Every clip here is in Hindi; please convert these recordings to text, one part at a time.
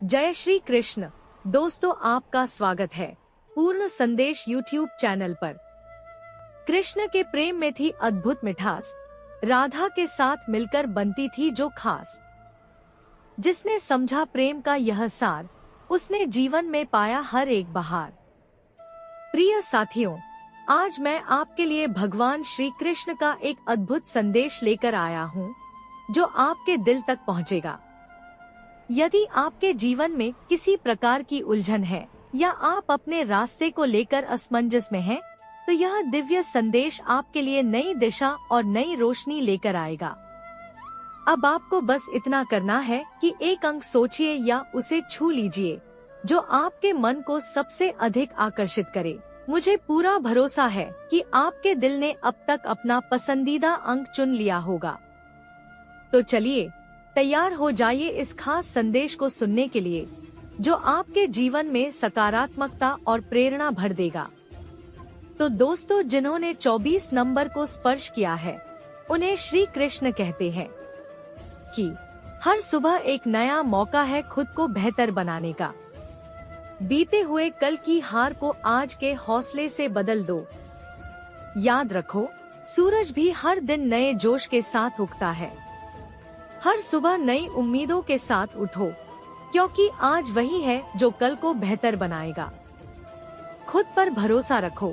जय श्री कृष्ण। दोस्तों, आपका स्वागत है पूर्ण संदेश यूट्यूब चैनल पर। कृष्ण के प्रेम में थी अद्भुत मिठास, राधा के साथ मिलकर बनती थी जो खास। जिसने समझा प्रेम का यह सार, उसने जीवन में पाया हर एक बहार। प्रिय साथियों, आज मैं आपके लिए भगवान श्री कृष्ण का एक अद्भुत संदेश लेकर आया हूँ, जो आपके दिल तक पहुँचेगा। यदि आपके जीवन में किसी प्रकार की उलझन है या आप अपने रास्ते को लेकर असमंजस में हैं, तो यह दिव्य संदेश आपके लिए नई दिशा और नई रोशनी लेकर आएगा। अब आपको बस इतना करना है कि एक अंक सोचिए या उसे छू लीजिए जो आपके मन को सबसे अधिक आकर्षित करे। मुझे पूरा भरोसा है कि आपके दिल ने अब तक अपना पसंदीदा अंक चुन लिया होगा। तो चलिए, तैयार हो जाइए इस खास संदेश को सुनने के लिए, जो आपके जीवन में सकारात्मकता और प्रेरणा भर देगा। तो दोस्तों, जिन्होंने 24 नंबर को स्पर्श किया है, उन्हें श्री कृष्ण कहते हैं कि हर सुबह एक नया मौका है खुद को बेहतर बनाने का। बीते हुए कल की हार को आज के हौसले से बदल दो। याद रखो, सूरज भी हर दिन नए जोश के साथ उगता है। हर सुबह नई उम्मीदों के साथ उठो, क्योंकि आज वही है जो कल को बेहतर बनाएगा। खुद पर भरोसा रखो,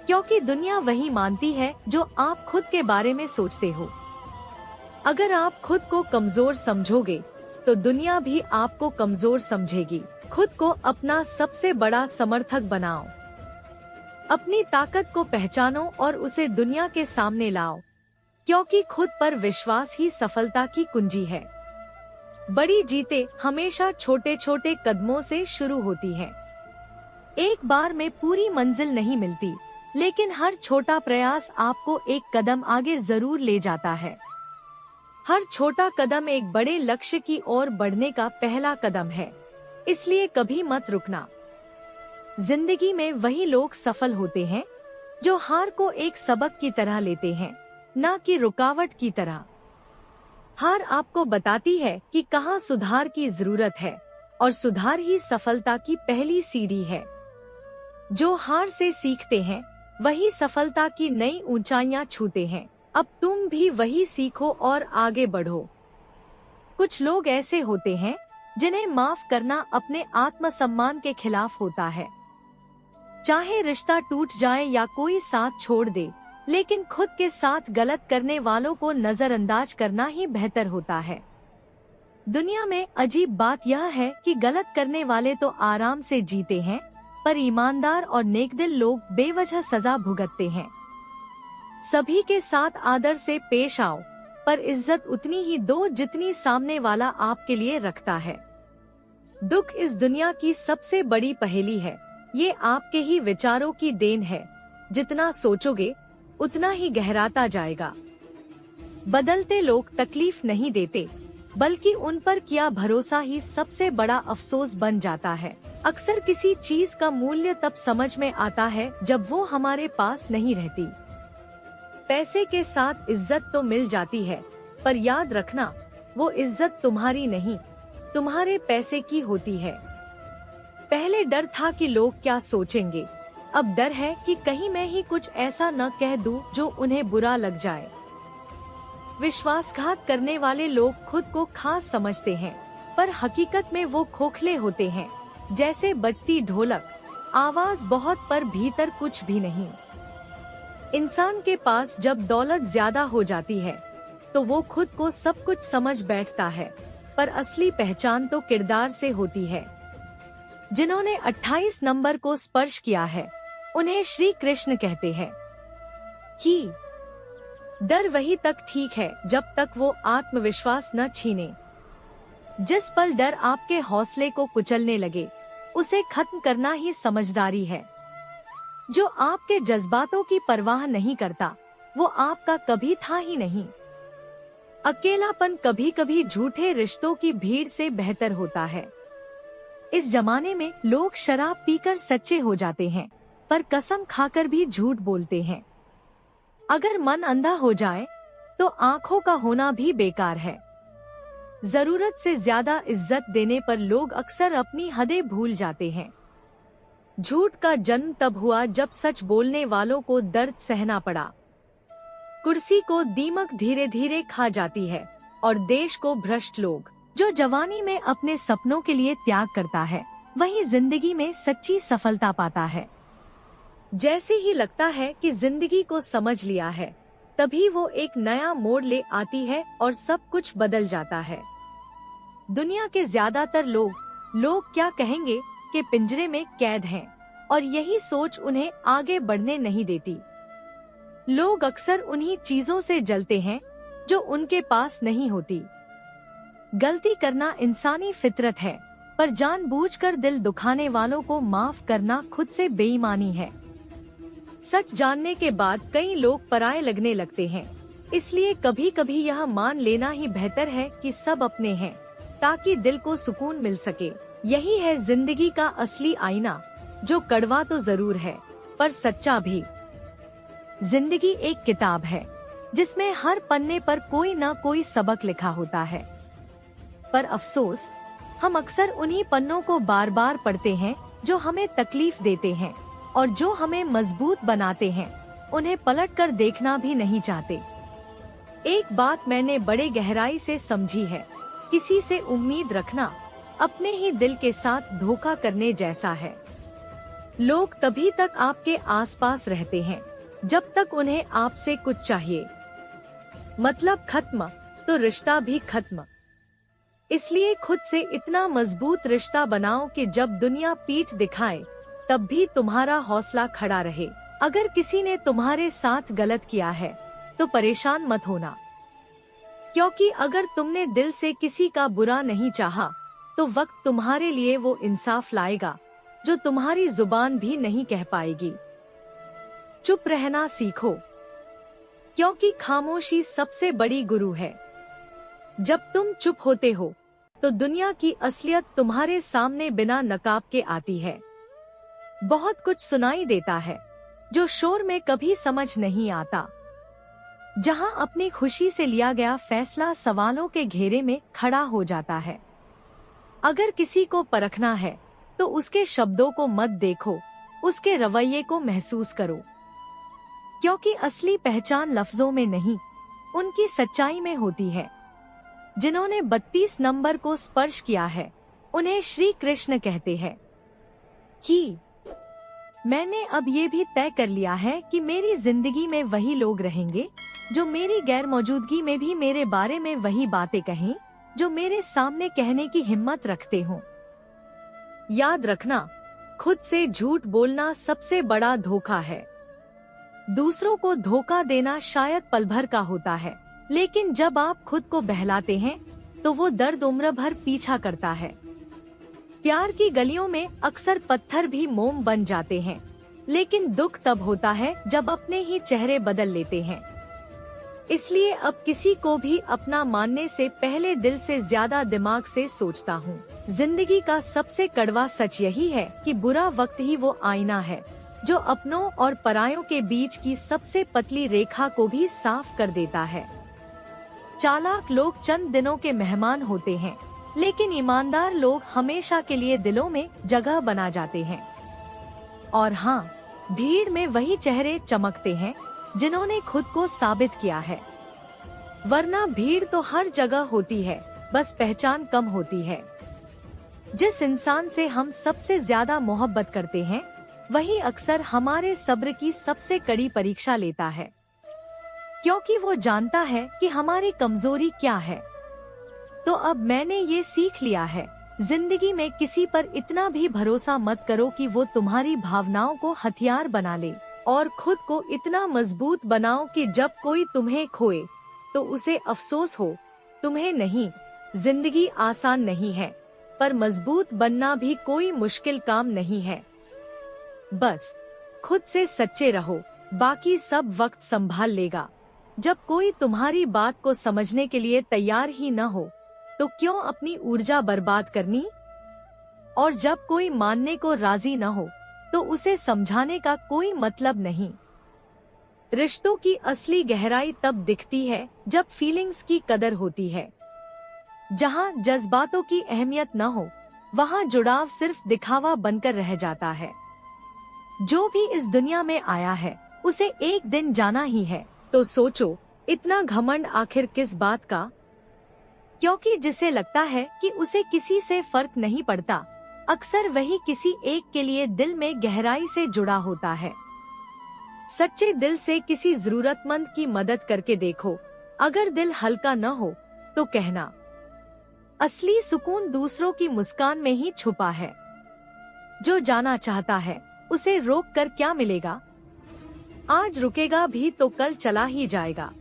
क्योंकि दुनिया वही मानती है जो आप खुद के बारे में सोचते हो। अगर आप खुद को कमजोर समझोगे, तो दुनिया भी आपको कमजोर समझेगी। खुद को अपना सबसे बड़ा समर्थक बनाओ। अपनी ताकत को पहचानो और उसे दुनिया के सामने लाओ, क्योंकि खुद पर विश्वास ही सफलता की कुंजी है। बड़ी जीतें हमेशा छोटे छोटे कदमों से शुरू होती हैं। एक बार में पूरी मंजिल नहीं मिलती, लेकिन हर छोटा प्रयास आपको एक कदम आगे जरूर ले जाता है। हर छोटा कदम एक बड़े लक्ष्य की ओर बढ़ने का पहला कदम है, इसलिए कभी मत रुकना। जिंदगी में वही लोग सफल होते हैं जो हार को एक सबक की तरह लेते हैं, न कि रुकावट की तरह। हार आपको बताती है कि कहाँ सुधार की जरूरत है, और सुधार ही सफलता की पहली सीढ़ी है। जो हार से सीखते हैं, वही सफलता की नई ऊंचाइयां छूते हैं। अब तुम भी वही सीखो और आगे बढ़ो। कुछ लोग ऐसे होते हैं जिन्हें माफ करना अपने आत्मसम्मान के खिलाफ होता है। चाहे रिश्ता टूट जाए या कोई साथ छोड़ दे, लेकिन खुद के साथ गलत करने वालों को नजरअंदाज करना ही बेहतर होता है। दुनिया में अजीब बात यह है कि गलत करने वाले तो आराम से जीते हैं, पर ईमानदार और नेकदिल लोग बेवजह सजा भुगतते हैं। सभी के साथ आदर से पेश आओ, पर इज्जत उतनी ही दो जितनी सामने वाला आपके लिए रखता है। दुख इस दुनिया की सबसे बड़ी पहेली है। ये आपके ही विचारों की देन है। जितना सोचोगे, उतना ही गहराता जाएगा। बदलते लोग तकलीफ नहीं देते, बल्कि उन पर किया भरोसा ही सबसे बड़ा अफसोस बन जाता है। अक्सर किसी चीज का मूल्य तब समझ में आता है जब वो हमारे पास नहीं रहती। पैसे के साथ इज्जत तो मिल जाती है, पर याद रखना, वो इज्जत तुम्हारी नहीं, तुम्हारे पैसे की होती है। पहले डर था कि लोग क्या सोचेंगे, अब डर है कि कहीं मैं ही कुछ ऐसा न कह दूं जो उन्हें बुरा लग जाए। विश्वासघात करने वाले लोग खुद को खास समझते हैं, पर हकीकत में वो खोखले होते हैं, जैसे बजती ढोलक, आवाज बहुत पर भीतर कुछ भी नहीं। इंसान के पास जब दौलत ज्यादा हो जाती है, तो वो खुद को सब कुछ समझ बैठता है, पर असली पहचान तो किरदार से होती है। जिन्होंने 28 नंबर को स्पर्श किया है, उन्हें श्री कृष्ण कहते हैं कि डर वही तक ठीक है जब तक वो आत्मविश्वास न छीने। जिस पल डर आपके हौसले को कुचलने लगे, उसे खत्म करना ही समझदारी है। जो आपके जज्बातों की परवाह नहीं करता, वो आपका कभी था ही नहीं। अकेलापन कभी कभी झूठे रिश्तों की भीड़ से बेहतर होता है। इस जमाने में लोग शराब पीकर सच्चे हो जाते हैं, पर कसम खाकर भी झूठ बोलते हैं। अगर मन अंधा हो जाए, तो आँखों का होना भी बेकार है। जरूरत से ज्यादा इज्जत देने पर लोग अक्सर अपनी हदें भूल जाते हैं। झूठ का जन्म तब हुआ जब सच बोलने वालों को दर्द सहना पड़ा। कुर्सी को दीमक धीरे धीरे खा जाती है और देश को भ्रष्ट लोग। जो जवानी में अपने सपनों के लिए त्याग करता है वही जिंदगी में सच्ची सफलता पाता है। जैसे ही लगता है कि जिंदगी को समझ लिया है, तभी वो एक नया मोड़ ले आती है और सब कुछ बदल जाता है। दुनिया के ज्यादातर लोग क्या कहेंगे के पिंजरे में कैद हैं और यही सोच उन्हें आगे बढ़ने नहीं देती। लोग अक्सर उन्हीं चीजों से जलते हैं जो उनके पास नहीं होती। गलती करना इंसानी फितरत है, पर जानबूझकर दिल दुखाने वालों को माफ करना खुद से बेईमानी है। सच जानने के बाद कई लोग पराये लगने लगते हैं, इसलिए कभी कभी यह मान लेना ही बेहतर है कि सब अपने हैं, ताकि दिल को सुकून मिल सके। यही है जिंदगी का असली आईना, जो कड़वा तो जरूर है पर सच्चा भी। जिंदगी एक किताब है जिसमें हर पन्ने पर कोई न कोई सबक लिखा होता है, पर अफसोस हम अक्सर उन्हीं पन्नों को बार बार पढ़ते हैं जो हमें तकलीफ देते हैं, और जो हमें मजबूत बनाते हैं उन्हें पलटकर देखना भी नहीं चाहते। एक बात मैंने बड़े गहराई से समझी है, किसी से उम्मीद रखना अपने ही दिल के साथ धोखा करने जैसा है। लोग तभी तक आपके आसपास रहते हैं जब तक उन्हें आपसे कुछ चाहिए। मतलब खत्म तो रिश्ता भी खत्म। इसलिए खुद से इतना मजबूत रिश्ता बनाओ कि जब दुनिया पीठ दिखाए तब भी तुम्हारा हौसला खड़ा रहे। अगर किसी ने तुम्हारे साथ गलत किया है तो परेशान मत होना, क्योंकि अगर तुमने दिल से किसी का बुरा नहीं चाहा तो वक्त तुम्हारे लिए वो इंसाफ लाएगा जो तुम्हारी जुबान भी नहीं कह पाएगी। चुप रहना सीखो, क्योंकि खामोशी सबसे बड़ी गुरु है। जब तुम चुप होते हो तो दुनिया की असलियत तुम्हारे सामने बिना नकाब के आती है। बहुत कुछ सुनाई देता है जो शोर में कभी समझ नहीं आता। जहां अपनी खुशी से लिया गया फैसला सवालों के घेरे में खड़ा हो जाता है। अगर किसी को परखना है तो उसके शब्दों को मत देखो, उसके रवैये को महसूस करो, क्योंकि असली पहचान लफ्जों में नहीं, उनकी सच्चाई में होती है। जिन्होंने 32 नंबर को स्पर्श किया है उन्हें श्री कृष्ण कहते हैं कि मैंने अब ये भी तय कर लिया है कि मेरी जिंदगी में वही लोग रहेंगे जो मेरी गैर मौजूदगी में भी मेरे बारे में वही बातें कहें जो मेरे सामने कहने की हिम्मत रखते हों। याद रखना, खुद से झूठ बोलना सबसे बड़ा धोखा है। दूसरों को धोखा देना शायद पल भर का होता है, लेकिन जब आप खुद को बहलाते हैं तो वो दर्द उम्र भर पीछा करता है। प्यार की गलियों में अक्सर पत्थर भी मोम बन जाते हैं, लेकिन दुख तब होता है जब अपने ही चेहरे बदल लेते हैं। इसलिए अब किसी को भी अपना मानने से पहले दिल से ज्यादा दिमाग से सोचता हूँ। जिंदगी का सबसे कड़वा सच यही है कि बुरा वक्त ही वो आईना है जो अपनों और परायों के बीच की सबसे पतली रेखा को भी साफ कर देता है। चालाक लोग चंद दिनों के मेहमान होते हैं, लेकिन ईमानदार लोग हमेशा के लिए दिलों में जगह बना जाते हैं। और हाँ, भीड़ में वही चेहरे चमकते हैं जिन्होंने खुद को साबित किया है, वरना भीड़ तो हर जगह होती है, बस पहचान कम होती है। जिस इंसान से हम सबसे ज्यादा मोहब्बत करते हैं वही अक्सर हमारे सब्र की सबसे कड़ी परीक्षा लेता है, क्योंकि वो जानता है कि हमारी कमजोरी क्या है। तो अब मैंने ये सीख लिया है, जिंदगी में किसी पर इतना भी भरोसा मत करो कि वो तुम्हारी भावनाओं को हथियार बना ले, और खुद को इतना मजबूत बनाओ कि जब कोई तुम्हें खोए तो उसे अफसोस हो, तुम्हें नहीं। जिंदगी आसान नहीं है, पर मजबूत बनना भी कोई मुश्किल काम नहीं है। बस खुद से सच्चे रहो, बाकी सब वक्त संभाल लेगा। जब कोई तुम्हारी बात को समझने के लिए तैयार ही न हो तो क्यों अपनी ऊर्जा बर्बाद करनी? और जब कोई मानने को राजी न हो तो उसे समझाने का कोई मतलब नहीं। रिश्तों की असली गहराई तब दिखती है जब फीलिंग्स की कदर होती है। जहाँ जज्बातों की अहमियत न हो, वहाँ जुड़ाव सिर्फ दिखावा बनकर रह जाता है। जो भी इस दुनिया में आया है, उसे एक दिन जाना ही है, तो सोचो इतना घमंड आखिर किस बात का? क्योंकि जिसे लगता है कि उसे किसी से फर्क नहीं पड़ता, अक्सर वही किसी एक के लिए दिल में गहराई से जुड़ा होता है। सच्चे दिल से किसी जरूरतमंद की मदद करके देखो, अगर दिल हल्का न हो तो कहना। असली सुकून दूसरों की मुस्कान में ही छुपा है। जो जाना चाहता है उसे रोक कर क्या मिलेगा? आज रुकेगा भी तो कल चला ही जाएगा।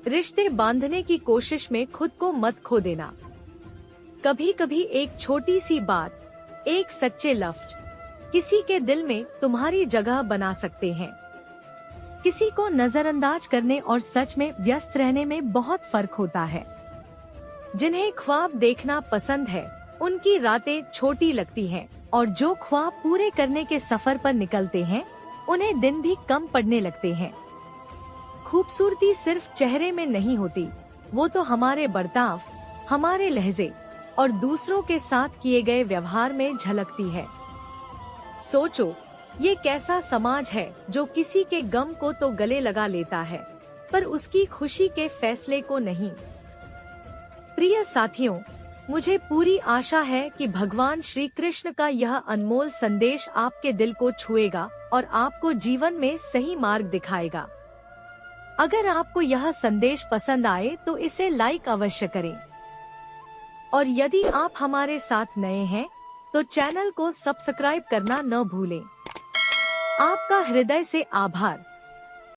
रिश्ते बांधने की कोशिश में खुद को मत खो देना। कभी कभी एक छोटी सी बात, एक सच्चे लफ्ज किसी के दिल में तुम्हारी जगह बना सकते हैं। किसी को नजरअंदाज करने और सच में व्यस्त रहने में बहुत फर्क होता है। जिन्हें ख्वाब देखना पसंद है, उनकी रातें छोटी लगती हैं, और जो ख्वाब पूरे करने के सफर पर निकलते हैं, उन्हें दिन भी कम पड़ने लगते हैं। खूबसूरती सिर्फ चेहरे में नहीं होती, वो तो हमारे बर्ताव, हमारे लहजे और दूसरों के साथ किए गए व्यवहार में झलकती है। सोचो, ये कैसा समाज है जो किसी के गम को तो गले लगा लेता है, पर उसकी खुशी के फैसले को नहीं। प्रिय साथियों, मुझे पूरी आशा है कि भगवान श्री कृष्ण का यह अनमोल संदेश आपके दिल को छुएगा और आपको जीवन में सही मार्ग दिखाएगा। अगर आपको यह संदेश पसंद आए तो इसे लाइक अवश्य करें, और यदि आप हमारे साथ नए हैं तो चैनल को सब्सक्राइब करना न भूलें। आपका हृदय से आभार।